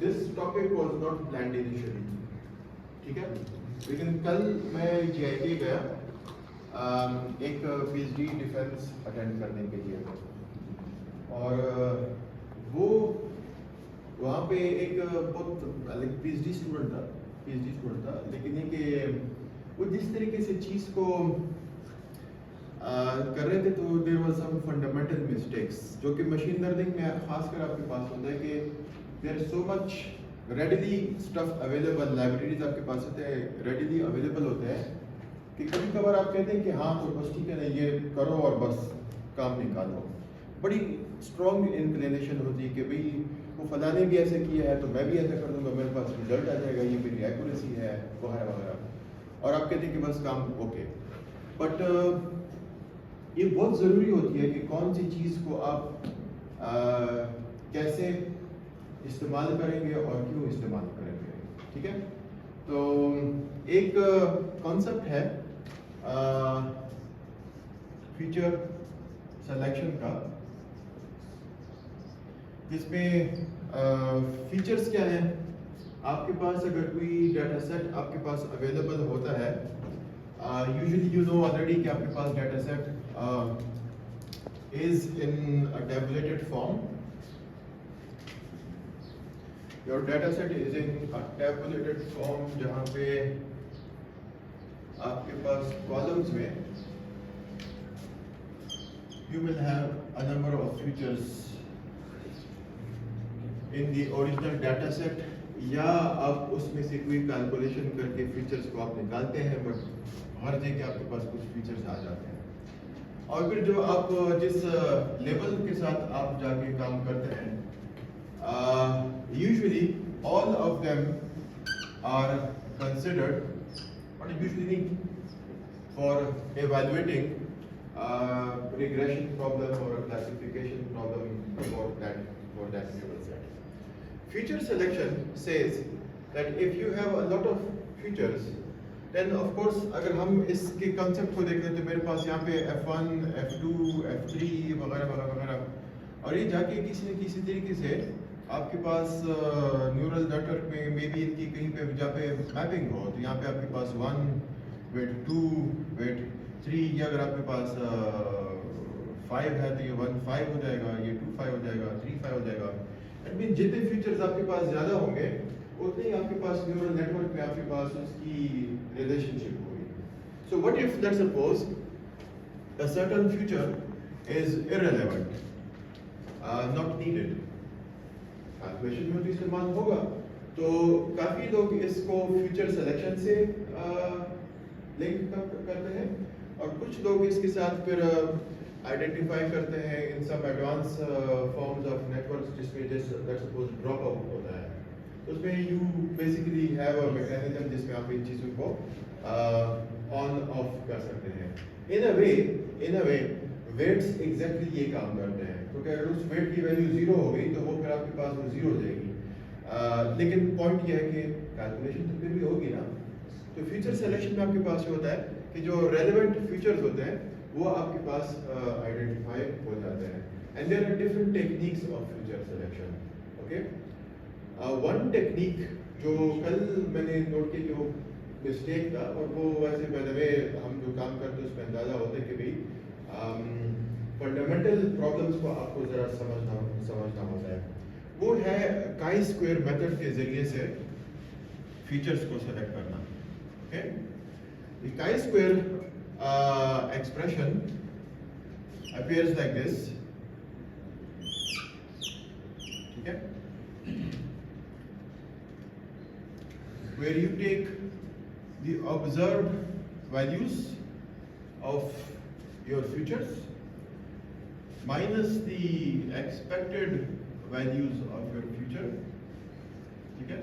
this topic was not planned initially, ठीक है, लेकिन कल मैं JIT गया एक PhD डिफेंस अटेंड करने के लिए, और वो वहाँ पे एक बहुत PhD स्टूडेंट था, लेकिन ये कि वो जिस तरीके से चीज़ को कर रहे थे, तो there was some fundamental mistakes जो कि मशीन लर्निंग में खासकर आपके पास होता है कि there is so much readily stuff available, libraries आपके पास होते हैं, रेडिली अवेलेबल होते हैं, कि कभी कभार आप कहते हैं कि हाँ तो बस ठीक है ना, ये करो और बस काम निकालो। बड़ी स्ट्रॉन्ग इंक्लिनेशन होती है कि भाई वो फला ने भी ऐसे किया है तो मैं भी ऐसा कर दूंगा, मेरे पास रिजल्ट आ जाएगा, ये मेरी एक्यूरेसी है वगैरह वगैरह, और आप कहते हैं कि बस काम ओके। बट ये बहुत ज़रूरी होती है कि कौन सी चीज़ को आप कैसे इस्तेमाल करेंगे और क्यों इस्तेमाल करेंगे, ठीक है। तो एक कॉन्सेप्ट है फीचर सिलेक्शन का, जिसमें फीचर्स क्या हैं। आपके पास अगर कोई डाटा सेट आपके पास अवेलेबल होता है, यूजुअली यू नो ऑलरेडी कि आपके पास data set is in a tabulated form. Your data set is in a tabulated form, जहाँ पे आपके पास columns में you will have a number of features in the original data set, या आप उसमें से कोई कैलकुलेशन करके फीचर्स को आप निकालते हैं, बट हर जगह आपके पास कुछ फीचर्स आ जाते हैं। और फिर जो आप जिस लेवल के साथ आप जाके काम करते हैं, usually all of them are considered, और usually for evaluating regression problem और classification problem for that level set. Feature selection says that if you have a lot of features, then of course अगर हम इसके concept को देखें तो मेरे पास यहाँ पे F1, F2, F3 वगैरह वगैरह वगैरह, और ये जाके किसी न किसी तरीके से आपके पास न्यूरल नेटवर्क में भी इनकी कहीं पे जहाँ पे मैपिंग हो, तो यहाँ पे आपके पास 1 वेट 2 वेट 3, या अगर आपके पास 5 है तो ये 1 5 हो जाएगा, ये 2 5 हो जाएगा, 3 5 हो जाएगा। That means जितने फीचर्स आपके पास ज़्यादा होंगे उतने ही आपके पास न्यूरल नेटवर्क में आपके पास उसकी रिलेशनशिप होगी। So what if let's suppose a certain feature is irrelevant, not needed, calculation में तो इस्तेमाल होगा, तो काफ़ी लोग इसको फीचर सिलेक्शन से लिंक करते हैं, और कुछ लोग इसके साथ फिर आइडेंटिफाई करते हैं in some advance forms of networks, जिसमें जैसे लेट्स सपोज ड्रॉप आउट होता है, उसमें you basically have a mechanism जिसमें आप इन चीज़ों को ऑन ऑफ कर सकते हैं। इन अ वे वेट्स एग्जैक्टली ये काम करते हैं, क्योंकि अगर उस वेट की वैल्यू 0 हो गई तो वो फिर आपके पास वो 0 हो जाएगी, लेकिन पॉइंट ये है कि कैलकुलेशन तो फिर भी होगी ना। तो फीचर सिलेक्शन में आपके पास ये होता है कि जो रेलेवेंट फीचर्स होते हैं वो आपके पास आइडेंटिफाई हो जाते हैं, and there are different techniques of feature selection. Okay, one technique जो कल मैंने नोट की जो मिस्टेक था, और वो वैसे बाय द वे हम जो काम करते हैं उसमें अंदाजा होता है कि भाई फंडामेंटल प्रॉब्लम्स को आपको ज़रा समझना होता है, वो है काई स्क्वायर मेथड के ज़रिए से फीचर्स को सेलेक्ट करना। Okay, the chi square expression appears like this, okay, where you take the observed values of your features minus the expected values of your future, okay.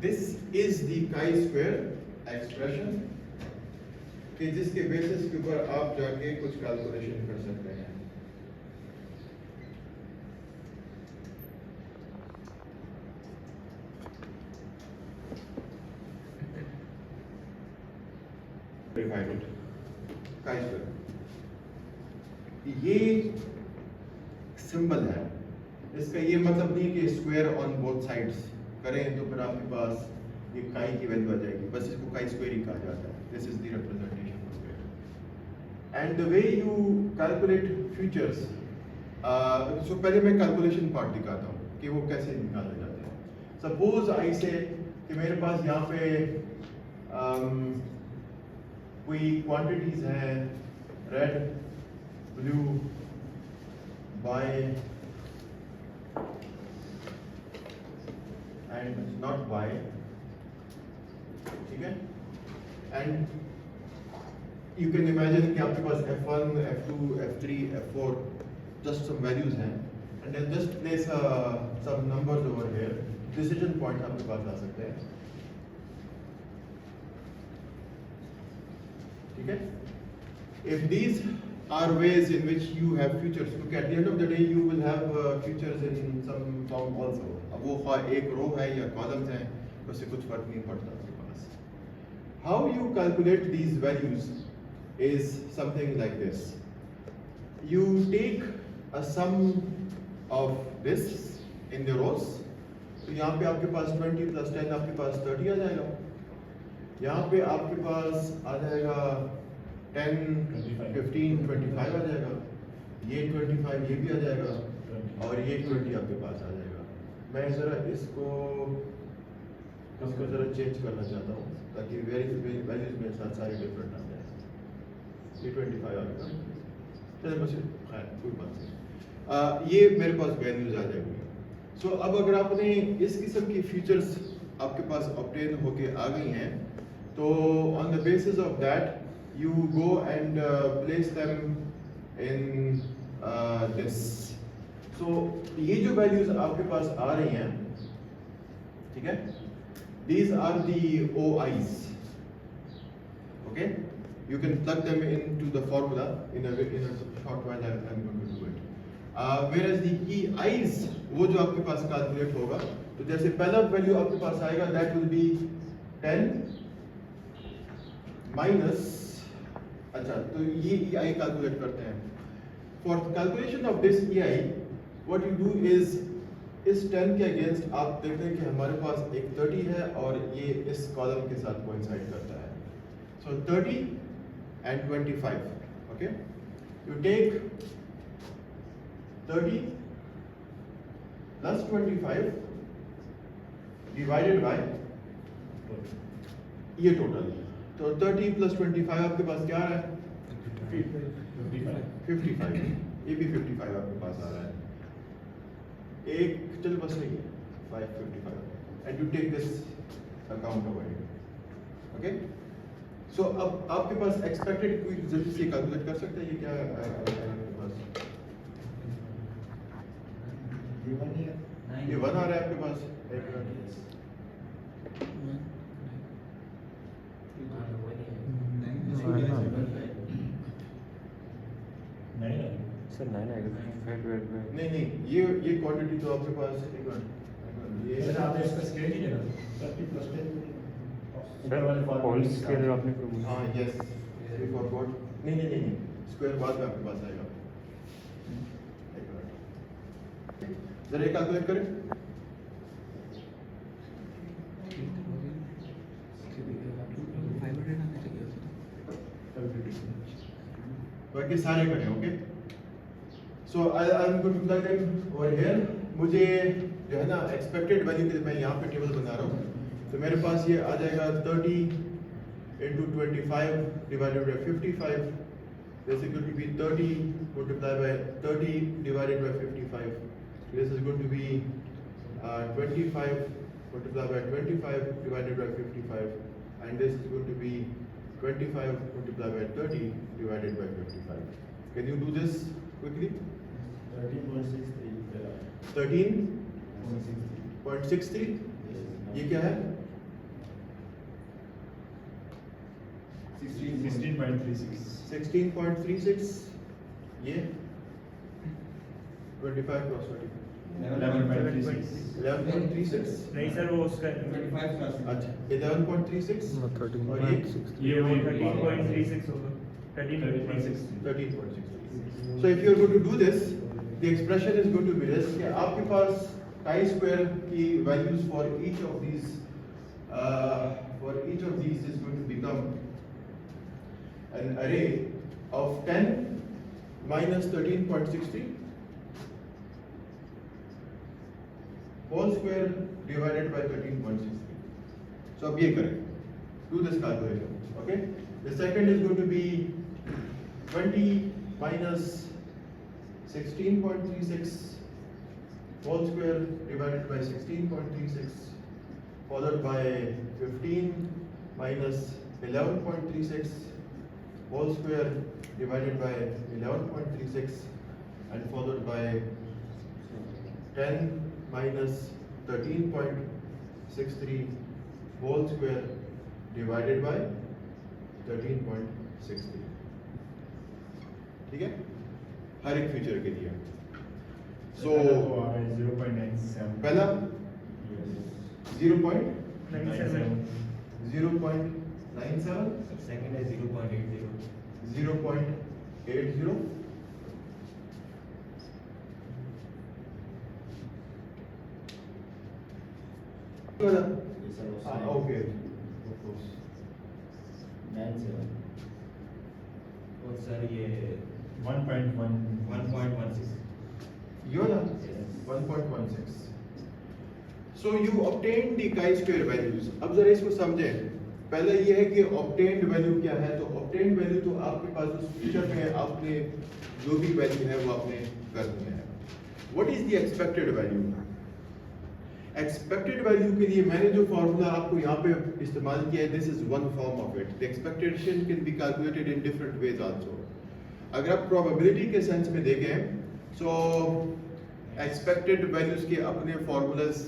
This is the chi-square expression कि जिसके basis के ऊपर आप जाके कुछ calculation कर सकते हैं। ये सिंबल है, इसका ये मतलब नहीं कि स्क्वायर ऑन बोथ साइड्स करें तो फिर आपके पास ये काई की वैल्यू आ जाएगी, बस इसको काई स्क्वायर ही कहा जाता है. This is the representation of square. And the way you calculate futures, so पहले मैं कैलकुलेशन पार्ट दिखाता हूँ कि वो कैसे निकाले जाते हैं. सपोज आई से कि मेरे पास यहाँ पे कोई क्वांटिटीज हैं red, blue, buy and not buy, ठीक है. एंड you can imagine कि आपके पास f1, f2, f3, f4 just some values हैं, and then just place some numbers over here. Decision points आपके पास आ सकते हैं, ठीक है. If these are ways in which you have futures, because at the end of the day you will have futures in some form also. अब वो एक रो है या कॉलम्स हैं, उससे कुछ फर्क नहीं पड़ता आपके पास. How you calculate these values is something like this. You take a sum of this in the rows. तो यहाँ पे आपके पास 20 plus 10 आपके पास 30 आ जाएगा. यहाँ पे आपके पास आ जाएगा 10, 15, 25 आ जाएगा. ये 25 ये भी आ जाएगा और ये 20 आपके पास आ जाएगा. मैं जरा इसको जरा चेंज करना चाहता हूँ ताकि वैल्यूज मेरे साथ सारे डिफरेंट आ जाए. ये 25 आ गया. चलिए बस खैर कोई बात नहीं. ये मेरे पास वैल्यूज आ जाएंगी. सो अब अगर आपने इस किस्म की फीचर्स आपके पास ऑब्टेन होके आ गई हैं, तो on the basis of that you go and place them in this. So ये जो वैल्यूज आपके पास आ रही हैं, ठीक है, these are the OIs. Okay, you can plug them into the formula in a short while. I'm going to do it. Whereas the EIs, वो जो आपके पास कैलकुलेट होगा, तो जैसे पहला वैल्यू आपके पास आएगा that will be 10 minus, अच्छा तो ये EI कैलकुलेट करते हैं. For calculation of this EI, what you do is इस 10 के अगेंस्ट आप देखते हैं कि हमारे पास एक 30 है और ये इस कॉलम के साथ कोइंसाइड करता है. सो 30 and 25. Okay, you take 30 plus 25 divided by ये टोटल. तो 30 plus 25 आपके पास क्या आ रहा है? 55. ये भी 55 आपके पास आ रहा है. एक चल बस नहीं है 555 and you take this account over here. Okay, so अब आपके पास expected कोई रिजल्ट से कैलकुलेट कर सकते हैं ये क्या है आपके पास? ये 1 आ रहा है आपके पास. सर 9 आएगा. नहीं ये क्वांटिटी तो आपके पास ये सर आपने इसका स्केल ही देना 30 plus 10 सर होल स्केल आपने को बोला. हाँ यस वी फॉरगॉट. नहीं स्क्वायर बाद में आपके पास आएगा. जरा ये कैलकुलेट करें. बाकी सारे करें. Okay, so I am going to plug them over here. मुझे जो है ना एक्सपेक्टेड वैल्यू के लिए मैं यहाँ पे टेबल बना रहा हूँ. तो मेरे पास ये आ जाएगा 30 into 25 divided by 55. This is going to be 30 multiplied by 30 divided by 55. This is going to be 25 multiplied by 25 divided by 55, and this is going to be 25 multiplied by 30 divided by 55. Can you do this quickly? 13.63. ये क्या है? 16.36. ये 25 plus 30. 11.36. नहीं sir वो उसका अच्छा 11.36 और ये 13.36 होगा 13.36. 13.6. So if you are going to do this, the expression is going to be this कि आपके पास chi-square की values for each of these is going to become an array of 10 minus 13.63 whole square divided by 13.63. So अब ये करें, do this calculation, okay? The second is going to be 20 minus 16.36 whole square divided by 16.36 followed by 15 minus 11.36 whole square divided by 11.36 and followed by 10 minus 13.63 whole square divided by 13.63. ठीक है, हर एक feature के लिए. So zero point 97 पहला 0.97 second है 0.80 0.80 okay of course और sir ये 1.1 1.16 you know 1.16. So you obtain the chi-square values. अब जरा इसको समझें. पहले ये है कि obtained value क्या है. तो obtained value तो आपके पास उस फीचर में आपने जो भी वैल्यू है वो आपने कर दिया है. What is the expected value? Expected value के लिए मैंने जो फॉर्मूला आपको यहाँ पे इस्तेमाल किया है, this is one form of it. The expectation can be calculated in different ways also. अगर आप probability के सेंस में देखें, so expected values के अपने formulas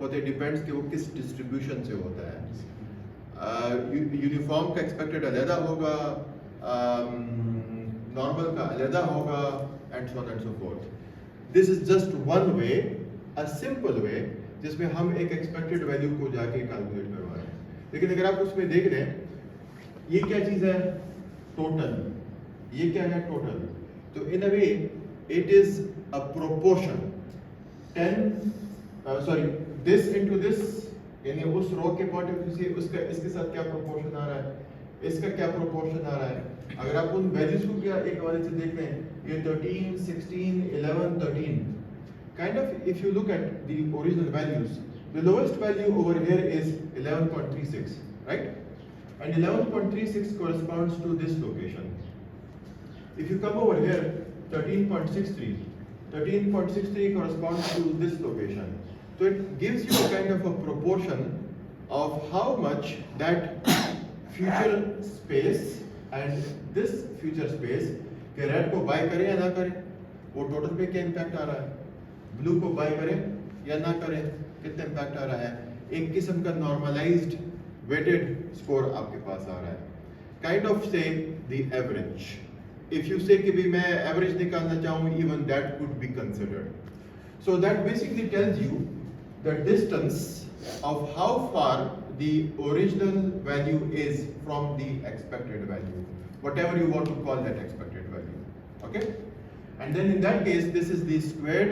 होते डिपेंड्स कि वो किस डिस्ट्रीब्यूशन से होता है. यूनिफॉर्म का एक्सपेक्टेड अलग होगा, नॉर्मल का अलग होगा and so on and so fourth. This is just one way, a simple way जिसमें हम एक एक्सपेक्टेड वैल्यू को जाके कैलकुलेट करवा रहे हैं. लेकिन अगर आप उसमें देख रहे हैं, ये क्या चीज है? टोटल. ये क्या है? टोटल. तो in a way it is a proportion 10 sorry this into this, यानी उस रो के पॉइंट ऑफ व्यू से उसका इसके साथ क्या प्रोपोर्शन आ रहा है, इसका क्या प्रोपोर्शन आ रहा है. अगर आप उन वैल्यूज को क्या एक हवाले से देख रहे हैं, ये 13 16 11 13 kind of, if you look at the original values, the lowest value over here is 11.36, right? And 11.36 corresponds to this location. If you come over here, 13.63 corresponds to this location. So it gives you a kind of a proportion of how much that future space and this future space के red को bye करें या ना करें, वो total पे क्या impact आ रहा है. ब्लू को बाय करें या ना करें, कितना इम्पैक्ट आ रहा है. एक किस्म का नॉर्मलाइज्ड वेटेड स्कोर आपके पास आ रहा है. काइंड ऑफ से द एवरेज. इफ यू से कि भी मैं एवरेज निकालना चाहूँ, even that could be considered. So that basically tells you the distance of how far the original value is from the expected value, whatever you want to call that expected value. Okay, and then in that case this is the squared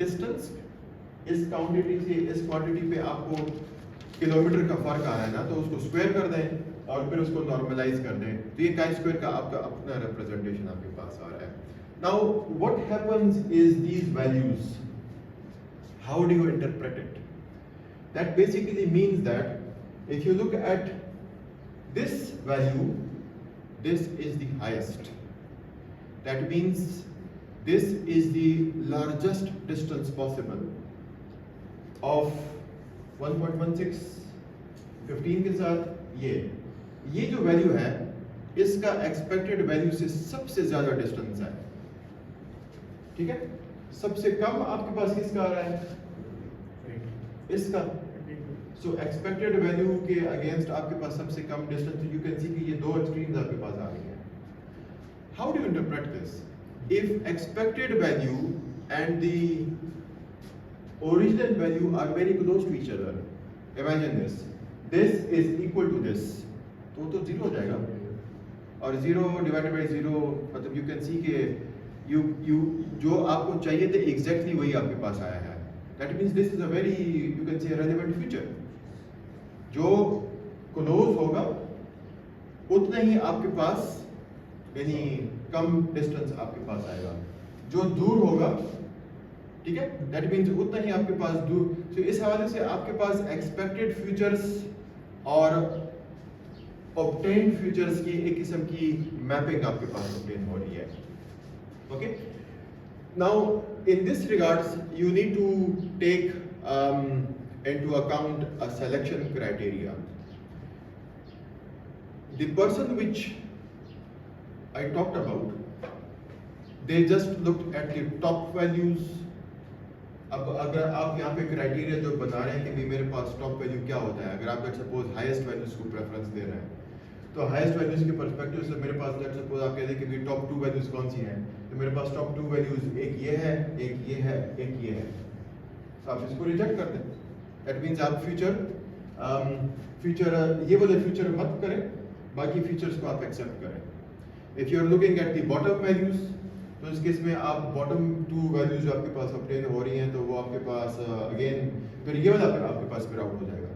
distance. इस quantity से इस quantity पे आपको kilometre का फर्क आ रहा है ना, तो उसको स्क्वायर कर दें और फिर उसको नॉर्मलाइज कर दें, तो ये chi-square का आपका अपना रिप्रेजेंटेशन आपके पास आ रहा है. Now what happens is these values, how do you interpret it? That basically means that if you look at this value, this is the highest. That means this is the largest distance possible of 1.16, 15 के साथ ये जो value है, इसका expected value से सबसे ज्यादा distance है. ठीक है, सबसे कम आपके पास किसका आ रहा है? इसका. सो एक्सपेक्टेड वैल्यू के अगेंस्ट आपके पास सबसे कम डिस्टेंस. यू कैन सी कि ये दो एक्सट्रीम्स आपके पास आ रही हैं. How do you interpret this? If expected value and the original value are very close to each other, imagine this is equal to this, तो जीरो हो जाएगा. और जीरो डिवाइडेड बाई जीरो, मतलब यू कैन सी के you जो आपको चाहिए थे एग्जैक्टली वही आपके पास आया है. That means this is a very you can say relevant feature. जो क्लोज होगा उतना ही आपके पास यानी कम डिस्टेंस आपके पास आएगा. जो दूर होगा, ठीक है, दैट मीन्स उतना ही आपके पास दूर. तो इस हवाले से आपके पास एक्सपेक्टेड फीचर्स और ऑब्टेन्ड फीचर्स की एक किस्म की मैपिंग आपके पास ऑब्टेन हो रही है. Okay, now in this regards you need to take into account a selection criteria. The person which I talked about, they just looked at the top values. अब अगर आप यहाँ पे क्राइटेरिया जो बना रहे हैं कि भी मेरे पास टॉप वैल्यू क्या होता है, अगर आप लेट्स सपोज हाईएस्ट वैल्यूज को प्रेफरेंस दे रहे हैं, तो हाईएस्ट वैल्यूज के पर्सपेक्टिव से मेरे पास लेट्स सपोज आप कहते हैं कि टॉप 2 वैल्यूज कौन सी हैं, तो मेरे पास टॉप 2 वैल्यूज एक ये है, एक ये है, एक ये है, तो आप इसको रिजेक्ट कर दें. दैट मीन्स आप फ्यूचर ये वाले फ्यूचर मत करें, बाकी फीचर्स को आप एक्सेप्ट करें. If you are looking at the bottom values, तो इस केस में आप बॉटम 2 वैल्यूज जो आपके पास ऑब्टेन हो रही हैं, तो वो आपके पास अगेन फिर ये वाला आपके पास फिर आउट हो जाएगा.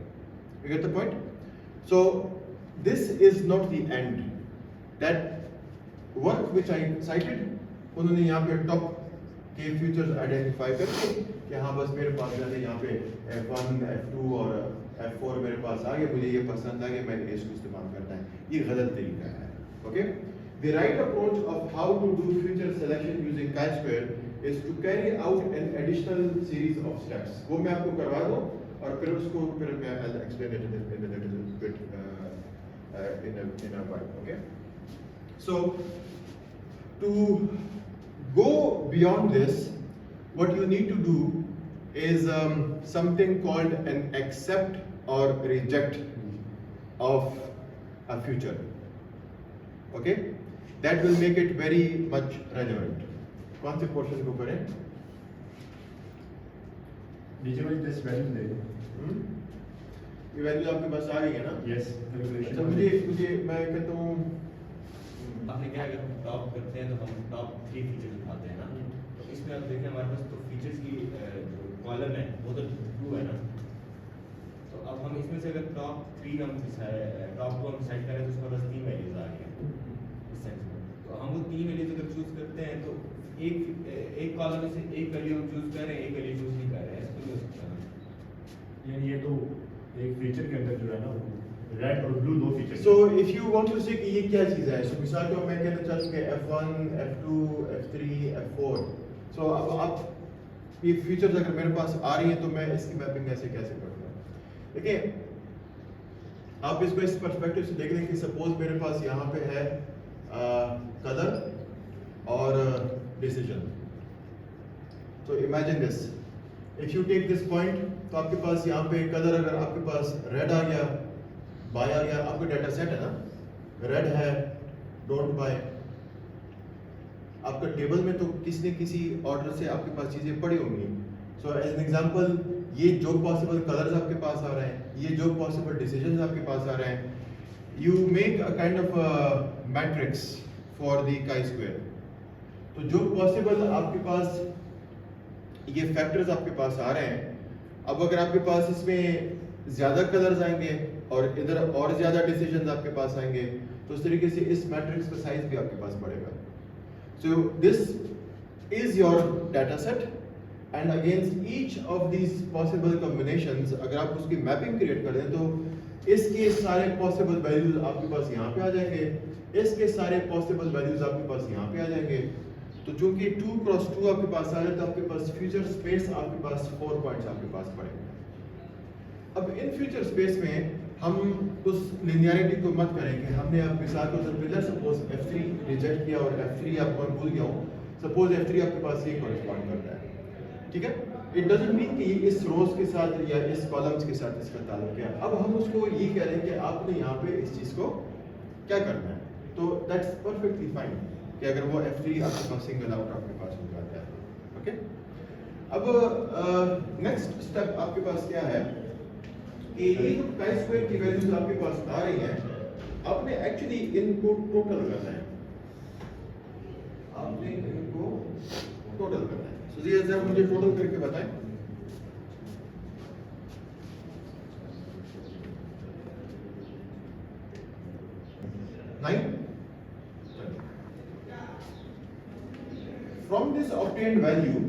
You get the point? So this is not the end. That work which I cited, उन्होंने यहाँ पे टॉप के फीचर्स आइडेंटिफाई करके कि हाँ बस मेरे पास जैसे यहाँ पे F1, F2 और F4 मेरे पास आ गए, मुझे ये पसंद आ गया, मैंने इसको इस्तेमाल करना है. ये गलत तरीका है. Okay, the right approach of how to do feature selection using chi-square is to carry out an additional series of steps. वो मैं आपको करवा दूँ और फिर उसको फिर मैं explain it in a little bit in a while. Okay, so to go beyond this, what you need to do is something called an accept or reject of a future. Okay, that will make it very much relevant. कौन से portion को करें? नीचे वाली test value दे. ये value आपके पास आ गई है ना? Yes, calculation. अच्छा, मुझे मैं कहता हूँ आपने क्या, अगर हम टॉप करते हैं तो हम टॉप 3 फीचर दिखाते हैं ना, तो इसमें आप देखें हमारे पास तो फीचर्स की जो कॉलम है वो तो 2 है ना, तो अब हम इसमें से अगर टॉप 3 हम टॉप 2 हम डिसाइड करें तो उसके पास 3 वैल्यूज आ रही हैं इस सेंस में. तो हम वो 3 वैल्यूज अगर चूज करते हैं तो एक कॉलम में से एक वैल्यू हम चूज कर रहे हैं, एक वैल्यू चूज नहीं कर रहे हैं, ऐसा नहीं हो सकता. यानी ये तो एक फीचर के अंदर जो है ना, रेड और blue 2 feature. So if you want to see कि ये क्या चीज़ है, so मिसाल के मैं कहना चाहता हूँ कि F1, F2, F3, F4. So अब आप ये फीचर्स अगर मेरे पास आ रही हैं तो मैं इसकी मैपिंग ऐसे कैसे करूँगा? देखिए, आप इसको इस पर्सपेक्टिव से देख लें कि सपोज मेरे पास यहाँ पे है कलर और decision. So imagine this. If you take this point, तो आपके पास यहाँ पे कलर अगर आपके पास रेड आ गया, बाय आ गया, आपका डाटा सेट है ना, रेड है, डोंट बाय. आपका टेबल में तो किसी न किसी ऑर्डर से आपके पास चीजें पड़ी होंगी. सो एज एन एग्जांपल, ये जो पॉसिबल कलर्स आपके पास आ रहे हैं, ये जो पॉसिबल डिसीजंस आपके पास आ रहे हैं, you make a kind of matrix for the chi-square. तो जो पॉसिबल आपके पास ये फैक्टर्स आपके पास आ रहे हैं, अब अगर आपके पास इसमें ज्यादा कलर्स आएंगे और इधर और ज्यादा डिसीजंस आपके पास आएंगे, तो उस तरीके से इस मैट्रिक्स का साइज भी आपके पास बढ़ेगा. सो this is your data set and against each of these possible combinations अगर आप उसकी मैपिंग क्रिएट कर दें तो इसके सारे पॉसिबल वैल्यूज आपके पास यहाँ पे आ जाएंगे, इसके सारे पॉसिबल वैल्यूज आपके पास यहाँ पे आ जाएंगे. तो चूंकि 2 क्रॉस 2 आपके पास आ रहा है तो आपके पास फ्यूचर स्पेस आपके पास 4 पॉइंट्स आपके पास पड़ेंगे. अब इन फ्यूचर स्पेस में हम उस लिनियरिटी को मत करें कि हमने अब मिसाल के तौर पे सपोज F3 रिजेक्ट किया और F3 आपको मैं भूल गया हूँ, सपोज F3 आपके पास ये कॉरेस्पॉन्ड करता है, ठीक है. इट डजंट मीन कि इस रोज के साथ या इस कॉलम्स के साथ इसका ताल्लुक है. अब हम उसको ये कह रहे हैं कि आपने यहाँ पे इस चीज को क्या करना है, तो दैट्स परफेक्टली फाइन कि अगर वो F3 आपके पास सिंगल आउट आपके पास हो जाता है. ओके, अब नेक्स्ट स्टेप आपके पास क्या है कि ये जो chi-square की वैल्यूज आपके पास आ रही हैं, आपने एक्चुअली इनको टोटल करना है. आपने इनको टोटल करना है। सो ये जरा मुझे टोटल करके बताएं। From this obtained value,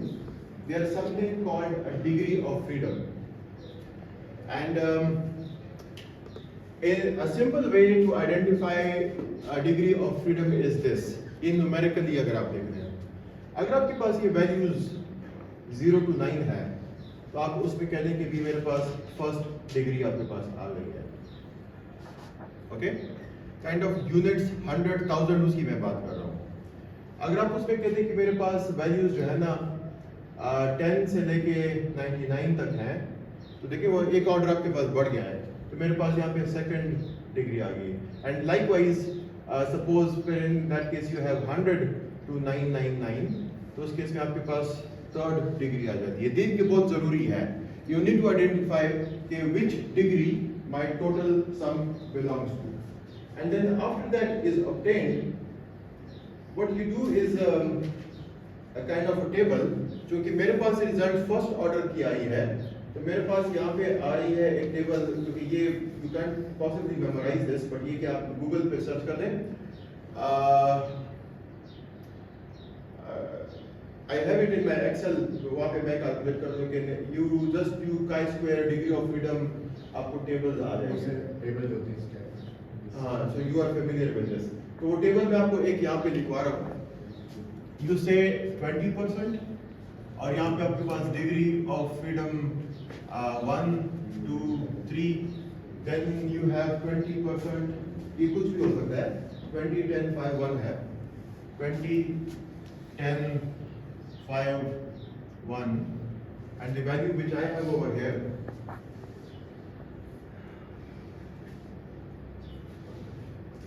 there is something called a degree of freedom. And a simple way to identify a degree of freedom is this. In numerically अगर आप देख रहे हैं, अगर आपके पास ये values 0 to 9 है, तो आप उसमें कह लें कि भी मेरे पास फर्स्ट डिग्री आपके पास आ गई है। ओके, काइंड ऑफ यूनिट्स 100,000 उसकी मैं बात कर रहा हूँ। अगर आप उसमें कहते हैं कि मेरे पास वैल्यूज जो है ना 10 से लेके 99 तक हैं, तो देखिए वो एक ऑर्डर आपके पास बढ़ गया है, तो मेरे पास यहाँ पे सेकंड डिग्री आ गई। एंड लाइकवाइज सपोज फिर in that case you have 100 to 999, तो उस केस में आपके पास थर्ड डिग्री आ जाती है। देखिए बहुत जरूरी है, यू नीड टू आइडेंटिफाई कि which degree my total sum belongs to, and then after that is obtained, what you do is a kind of a table, जो कि मेरे पास रिजल्ट फर्स्ट ऑर्डर की आई है, तो मेरे पास यहाँ पे आ रही है एक टेबल, क्योंकि ये you can possibly memorise this, but ये कि आप गूगल पे सर्च कर लें। I have it in my Excel, वहाँ पे मैं कैलकुलेट कर दूँ कि you just do chi square degree of freedom, आपको टेबल्स आ जाएंगे। टेबल होती है इसके। हाँ, so you are familiar with this. तो वो टेबल में आपको एक यहाँ पे लिखवा रहा हूँ, यू से 20%, और यहाँ पे आपके पास degree of freedom 1 2 3, then you have 20%, ये कुछ भी हो सकता है, 20 10 5 1 है, 20 10 5 1, and the value which I have over here,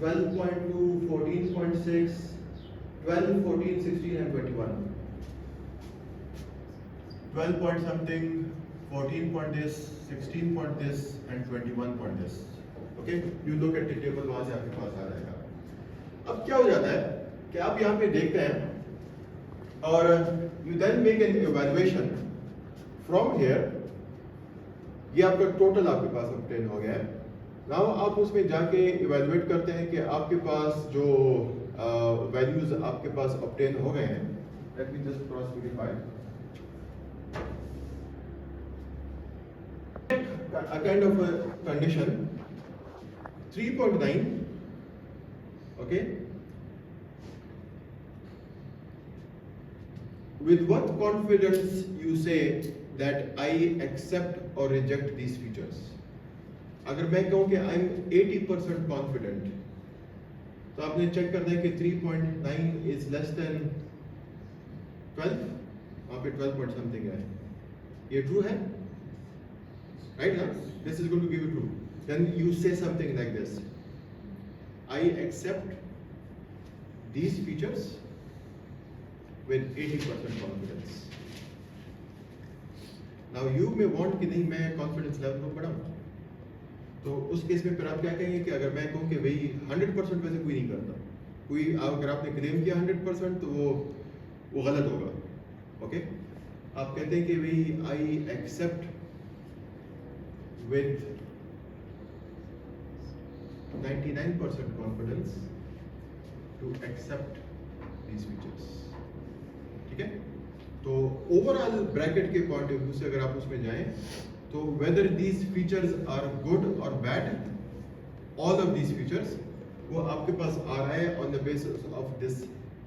(12.2, 14.6, 12, 14, 16 and 21. 12 point something, 14 point this, 16 point this and 21 point this. Okay, you look at the table, वहां से आपके पास आ जाएगा। अब क्या हो जाता है कि आप यहाँ पे देखते हैं और you then make an evaluation from here, ये आपका टोटल आपके पास obtain हो गया है। नाउ आप उसमें जाके इवेलुएट करते हैं कि आपके पास जो वैल्यूज आपके पास ऑब्टेन हो गए हैं। Let me just cross verify. A kind of condition 3.9, okay, with what confidence you say that I accept or reject these features? अगर मैं कहूं कि आई एम 80% कॉन्फिडेंट, तो आपने चेक करना है कि 3.9 इज लेस देन 12, वहां पे 12 पॉइंट समथिंग है, ये ट्रू है, राइट ना? This is going to give you true. Then you say something like this, I accept these features with 80% confidence. Now you may want कि नहीं मैं कॉन्फिडेंस लेवल को बढ़ाऊं, तो उस केस में फिर आप क्या कहेंगे कि अगर मैं कहूँ कि भाई 100% वैसे कोई नहीं करता, कोई अगर आपने क्लेम किया 100% तो वो गलत होगा। ओके, आप कहते हैं कि भाई I accept with 99% confidence to accept these features. ठीक है, तो ओवरऑल ब्रैकेट के पॉइंट ऑफ व्यू से अगर आप उसमें जाएं, तो whether these features are good or bad, all of these features वो आपके पास आ रहा है on the basis of this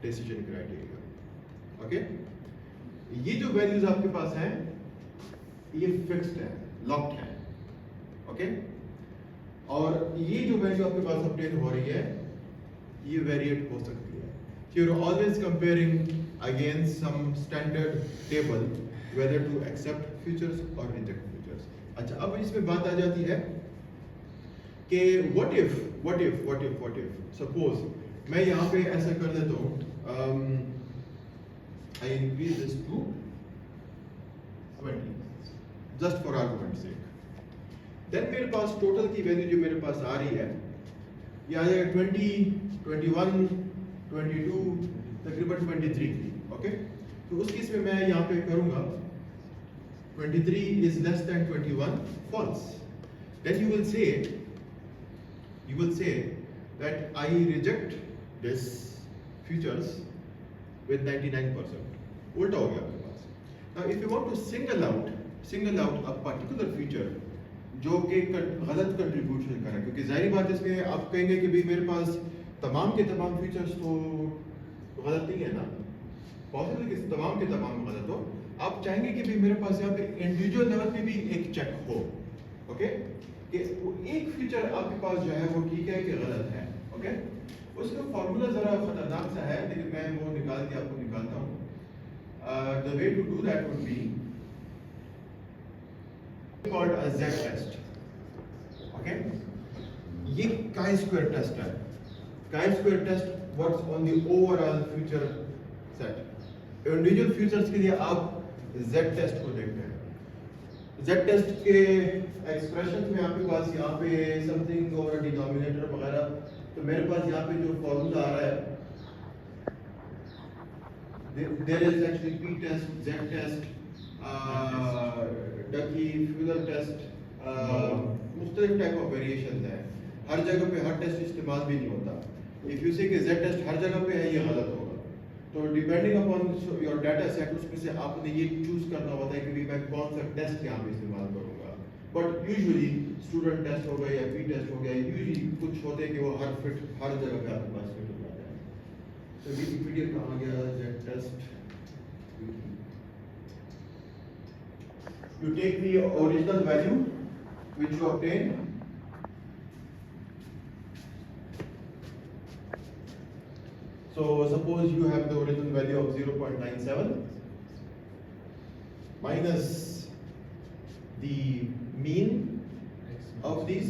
decision criteria. Okay? ये जो values आपके पास हैं, ये fixed है, locked है, okay? और ये जो value आपके पास obtain हो रही है, ये variate हो सकती है. So you're always comparing against some standard table whether to accept features or reject features. अच्छा, अब इसमें बात आ जाती है कि what if suppose मैं यहाँ पे ऐसा कर देता हूँ, I increase this to 20 just for argument's sake, then मेरे पास टोटल की वैल्यू जो मेरे पास आ रही है, ये आ जाएगा 20, 21, 22, तकरीबन 23 थी, ओके। तो उस केस में मैं यहाँ पे करूँगा 23 is less than 21 false. Then you will say that I reject this features with 99%. उल्टा हो गया आपके पास. Now if you want to single out a particular feature जो कि गलत कंट्रीब्यूशन करें, क्योंकि जाहिर बात है इसमें आप कहेंगे कि भाई मेरे पास तमाम के तमाम फीचर्स तो गलत नहीं है ना, पॉसिबल कि तमाम के तमाम गलत हो. आप चाहेंगे कि भाई मेरे पास यहाँ पे इंडिविजुअल लेवल पे भी एक चेक हो, ओके, कि वो एक फीचर आपके पास जो है वो ठीक है कि गलत है, ओके. उसका फॉर्मूला जरा खतरनाक सा है, लेकिन मैं वो निकाल के आपको निकालता हूँ. The way to do that would be called a Z test, okay. ये chi-square test है. chi-square test works on the overall feature set. Individual features के लिए आप Z test को देखते हैं. Z test के एक्सप्रेशन में आपके पास यहाँ पे समथिंग और डिनोमिनेटर वगैरह, तो मेरे पास यहाँ पे जो फॉर्मूला आ रहा है, there is actually P test, Z test, डकी, फ्यूजन टेस्ट, मुख्तलिफ टाइप ऑफ वेरिएशन है. हर जगह पे हर टेस्ट इस्तेमाल भी नहीं होता. इफ यू से कि Z टेस्ट हर जगह पे है, ये गलत होगा. तो depending upon your data set उसमें से आपने ये चूज करना होता है कि भाई मैं कौन सा टेस्ट यहाँ पे इस्तेमाल करूँगा. बट यूजुअली स्टूडेंट टेस्ट हो गया या पी टेस्ट हो गया, यूजुअली कुछ होते हैं कि वो हर जगह पे आपके पास फिट हो जाता है. तो विकिपीडिया कहाँ गया Z test. You take the original value which you obtain, so suppose you have the original value of 0.97 minus the mean of these,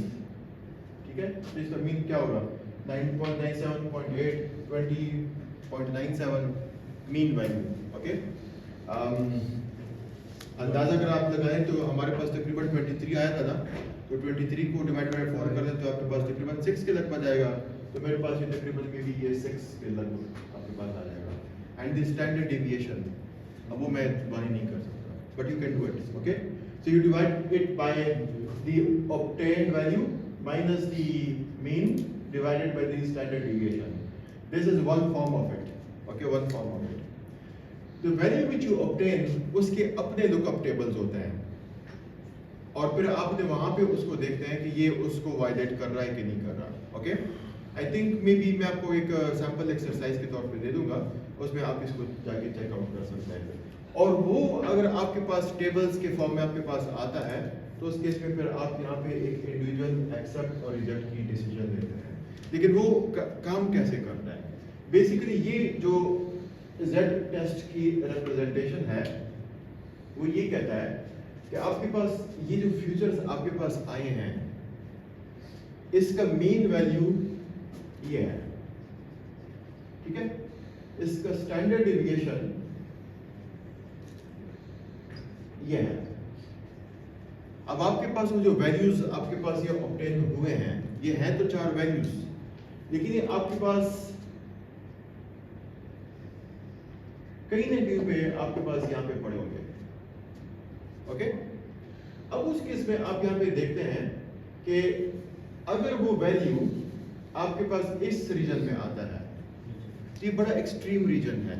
ठीक है. तो इसका मीन क्या होगा? 9.97.8 20.97 मीन वैल्यू, ओके. अंदाजा अगर आप लगाएं तो हमारे पास तकरीबन 23 आया था ना, तो 23 को डिवाइड बाय 4 कर लें तो आपके पास तकरीबन 6 के लगभग जाएगा. तो मेरे पास ये तकरीबन में भी ये 6 के लगभग आपके पास आ जाएगा. एंड द स्टैंडर्ड डेविएशन, अब वो मैं जुबानी नहीं कर सकता, but you can do it, okay. So you divide it by the obtained value minus the mean divided by the standard deviation. This is one form of it, okay, one form of it. The value which you obtain उसके अपने lookup tables होते हैं, और फिर आपने वहां पे उसको देखते हैं कि ये उसको वायलेट कर रहा है कि नहीं कर रहा, okay. I think may be मैं आपको एक सैंपल एक्सरसाइज के तौर पे दे दूंगा, उसमें आप इसको जाके चेकआउट कर सकते हैं. और वो अगर आपके पास टेबल्स के फॉर्म में आपके पास आता है, तो उस केस में फिर आप यहाँ पे एक इंडिविजुअल एक्सेप्ट और रिजेक्ट की डिसीजन लेते हैं. लेकिन वो काम कैसे करता है? बेसिकली ये जो Z टेस्ट की रिप्रेजेंटेशन है वो ये कहता है कि आपके पास ये जो फ्यूचर्स आपके पास आए हैं, इसका मीन वैल्यू ये है, ठीक है. इसका स्टैंडर्ड डेविएशन ये है. अब आपके पास वो जो वैल्यूज आपके पास ये ऑब्टेन हुए हैं, ये हैं तो 4 वैल्यूज, लेकिन ये आपके पास कहीं ना कहीं पे आपके पास यहाँ पे पड़े होंगे, ओके. अब उस केस में आप यहाँ पे देखते हैं कि अगर वो वैल्यू आपके पास इस रीजन में आता है, ये बड़ा एक्सट्रीम रीजन है.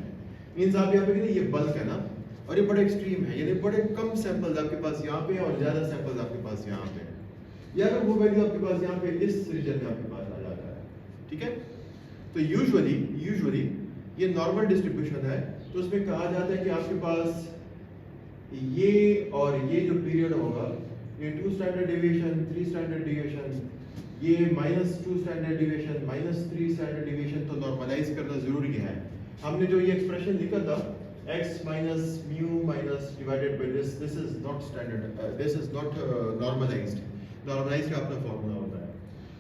मींस आप यहाँ पे कहते हैं ये बल्क है ना, और ये बड़ा एक्सट्रीम है, यानी बड़े कम सैंपल्स आपके पास यहाँ पे और ज्यादा सैंपल्स आपके पास यहाँ पे. या अगर वो वैल्यू आपके पास यहाँ पे इस रीजन में आपके पास आ जाता है, ठीक है. तो यूजुअली ये नॉर्मल डिस्ट्रीब्यूशन है, तो उसमें कहा जाता है कि आपके पास ये और ये जो पीरियड होगा, ये 2 स्टैंडर्ड डेविएशन, 3 स्टैंडर्ड डेविएशन, ये -2 स्टैंडर्ड डेविएशन, -3 स्टैंडर्ड डेविएशन, तो नॉर्मलाइज करना जरूरी है. हमने जो ये एक्सप्रेशन लिखा था x minus mu minus divided by this is not standard, this is not normalized. Normalized का अपना फॉर्मूला होता है.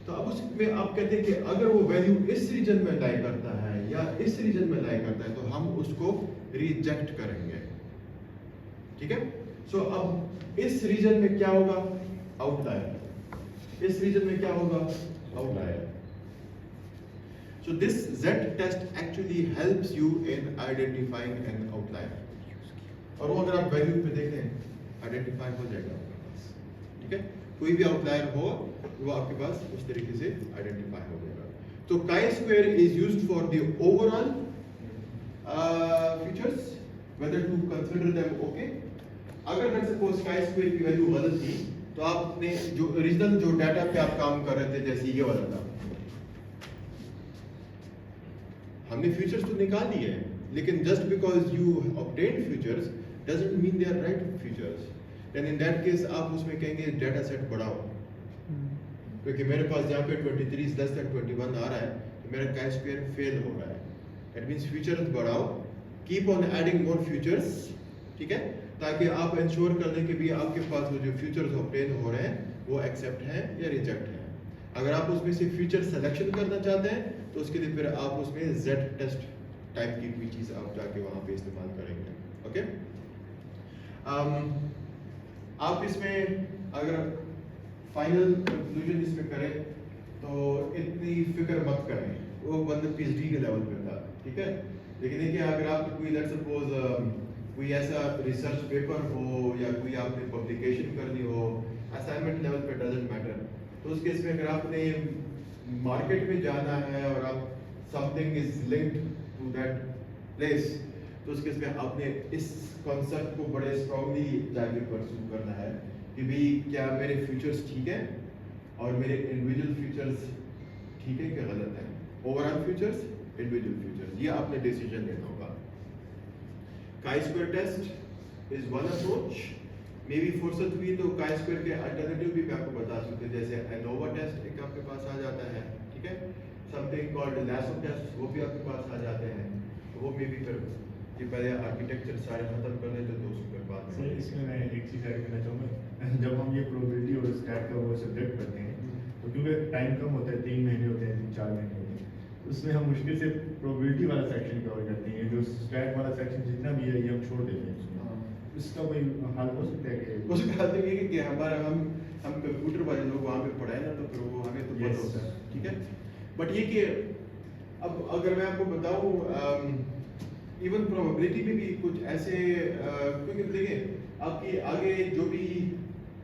तो अब उसमें आप कहते हैं कि अगर वो वैल्यू इस रीजन में लाई करता है या इस रीजन में लाई करता है, तो हम उसको रिजेक्ट करेंगे, ठीक है. सो अब इस रीजन में क्या होगा? आउटलायर. इस रीजन में क्या होगा? Outlier. So this Z test actually helps you in identifying an outlier. और वो अगर आप वैल्यू पे देखें आइडेंटिफाई हो जाएगा आपके पास, ठीक है? कोई भी आउटलायर हो वो आपके पास उस तरीके से आइडेंटिफाई हो जाएगा। तो chi-square is used for the overall features, whether to consider them okay. अगर let's suppose chi-square की वैल्यू गलत थी तो आपने जो ओरिजिनल जो डाटा पे आप काम कर रहे थे जैसे ये वाला था, हमने फ्यूचर्स तो निकाल दिए हैं, लेकिन just because you obtained futures doesn't mean they are right futures. Then in that case आप उसमें कहेंगे डाटा सेट बढ़ाओ, क्योंकि मेरे पास जहाँ पे 23 is less than 21 आ रहा है तो मेरा chi-square फेल हो रहा है। That means futures बढ़ाओ, keep on adding more futures, ठीक है, ताकि आप इंश्योर कर लें कि भी आपके पास वो जो फ्यूचर्स ऑब्टेन हो रहे हैं वो एक्सेप्ट हैं या रिजेक्ट हैं। अगर आप उसमें से फ्यूचर सिलेक्शन करना चाहते हैं तो उसके लिए फिर आप उसमें Z टेस्ट टाइप की कोई चीज़ आप जाके वहाँ पे इस्तेमाल करेंगे, ओके? आप इसमें अगर फाइनल कंक्लूजन इसमें करें तो इतनी फिक्र मत करें, वो बंदा PhD के लेवल पे था, ठीक है? लेकिन देखिए अगर आप कोई लेट्स सपोज कोई ऐसा रिसर्च पेपर हो या कोई आपने पब्लिकेशन करनी हो असाइनमेंट लेवल पे डजंट मैटर, तो उस केस में अगर आपने मार्केट में जाना है और आप something is linked to that place तो उस केस में आपने इस कॉन्सेप्ट को बड़े स्ट्रांगली जाके परस्यू करना है कि भी क्या मेरे फ्यूचर्स ठीक है और मेरे इंडिविजुअल फ्यूचर्स ठीक है क्या गलत है, ओवरऑल फ्यूचर्स इंडिविजुअल फ्यूचर्स, ये आपने डिसीजन लेना होगा। chi-square test is one approach, maybe फुर्सत हुई तो chi-square के अल्टरनेटिव भी मैं आपको बता सकते हैं, जैसे ANOVA टेस्ट एक आपके पास आ जाता है, ठीक है, समथिंग कॉल्ड LASSO टेस्ट वो भी आपके पास आ जाते हैं, तो वो मे बी फिर कि पहले आर्किटेक्चर सारे खत्म कर लेते तो उसके बाद में। सर इसमें मैं एक चीज़ ऐड करना चाहूँगा, जब हम ये प्रोबेबिलिटी और स्टैट का वो सब्जेक्ट करते हैं तो क्योंकि टाइम कम होता है, 3 महीने होते हैं, 4 महीने होते हैं, उसमें हम मुश्किल से प्रोबेबिलिटी वाला सेक्शन कवर करते हैं, जो स्टैट वाला सेक्शन जितना भी है ये हम छोड़ देते हैं उसमें। इसका कोई हल हो सकता है कि उसका हल तो ये है कि हमारा हम कंप्यूटर वाले लोग वहाँ पे पढ़ाए ना तो फिर वो हमें तो पता होता है, ठीक है? बट ये कि अब अगर मैं आपको बताऊँ इवन प्रोबेबिलिटी में भी कुछ ऐसे क्योंकि देखिए आपकी आगे जो भी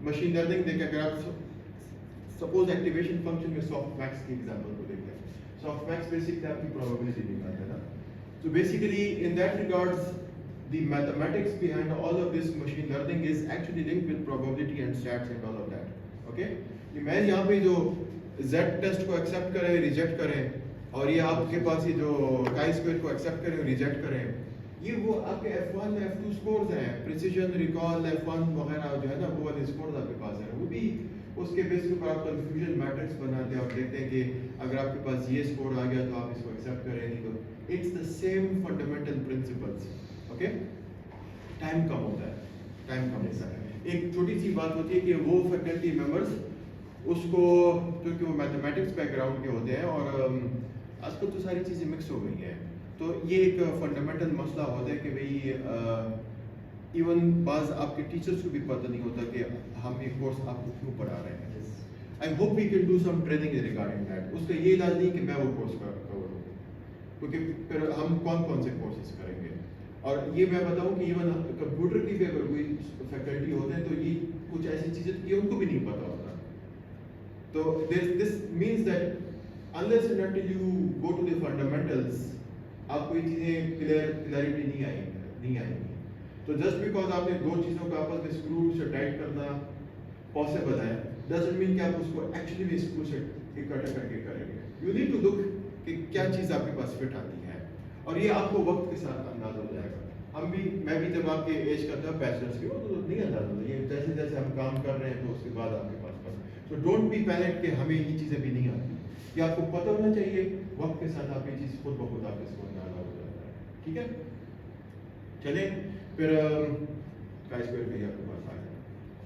मशीन लर्निंग देखें, अगर आप सपोज एक्टिवेशन फंक्शन में सॉफ्टमैक्स की एग्जांपल को देखें, सॉफ्टमैक्स बेसिकली आपकी प्रोबेबिलिटी निकालता है ना, so basically in that regards the mathematics behind all of this machine learning is actually linked with probability and stats and all of that, okay? कि मैं यहाँ पे जो Z टेस्ट को एक्सेप्ट करें रिजेक्ट करें और ये आपके पास ये जो chi-square को एक्सेप्ट करें रिजेक्ट करें, ये वो आपके F1 F2 स्कोर्स हैं, प्रिसीजन रिकॉल F1 वगैरह जो है ना वो वाले स्कोर्स आपके पास हैं, वो भी उसके बेस के ऊपर आप कंफ्यूजन मैट्रिक्स बनाते हैं और देखते हैं कि अगर आपके पास ये स्कोर आ गया तो आप इसको एक्सेप्ट करें, नहीं तो it's the same fundamental principles, okay? Time कम होता है, टाइम कम होता है। एक छोटी सी बात होती है कि वो फैकल्टी मेंबर्स उसको क्योंकि वो मैथमेटिक्स बैकग्राउंड के होते हैं और आजकल तो सारी चीज़ें मिक्स हो गई हैं, तो ये एक फंडामेंटल मसला होता है कि भाई इवन बाज आपके टीचर्स को भी पता नहीं होता कि हम ये कोर्स आपको क्यों पढ़ा रहे हैं। I hope we can do some training regarding that. उसका ये इलाज नहीं कि मैं वो कोर्स कवर करूँ, क्योंकि फिर हम कौन कौन से कोर्सेज करेंगे। और ये मैं बताऊँ कि इवन कंप्यूटर की भी अगर कोई फैकल्टी होते हैं तो ये कुछ ऐसी चीज़ें ये उनको भी नहीं पता होता। तो this means that unless and until you go to the fundamentals आपको ये चीज़ें क्लैरिटी नहीं आएगी। तो जस्ट बिकॉज आपने दो चीज़ों को आपस में स्क्रू से टाइट करना पॉसिबल है डजंट मीन कि आप उसको एक्चुअली भी स्क्रू से इकट्ठा करके करेंगे। यू नीड टू लुक कि क्या चीज़ आपके पास फिट आती है और ये आपको वक्त के साथ अंदाजा हो जाएगा। मैं भी जब आपके एज का था बैचलर्स की तो नहीं अंदाजा होता, ये जैसे जैसे हम काम कर रहे हैं तो उसके बाद आपके पास तो डोंट बी पैनिक कि हमें ये चीज़ें भी नहीं आती। ये आपको पता होना चाहिए, वक्त के साथ आप ये चीज़ खुद ब खुद आप इसको अंदाजा हो जाता है। ठीक है, चले फिर chi-square भी आपके पास आ गया।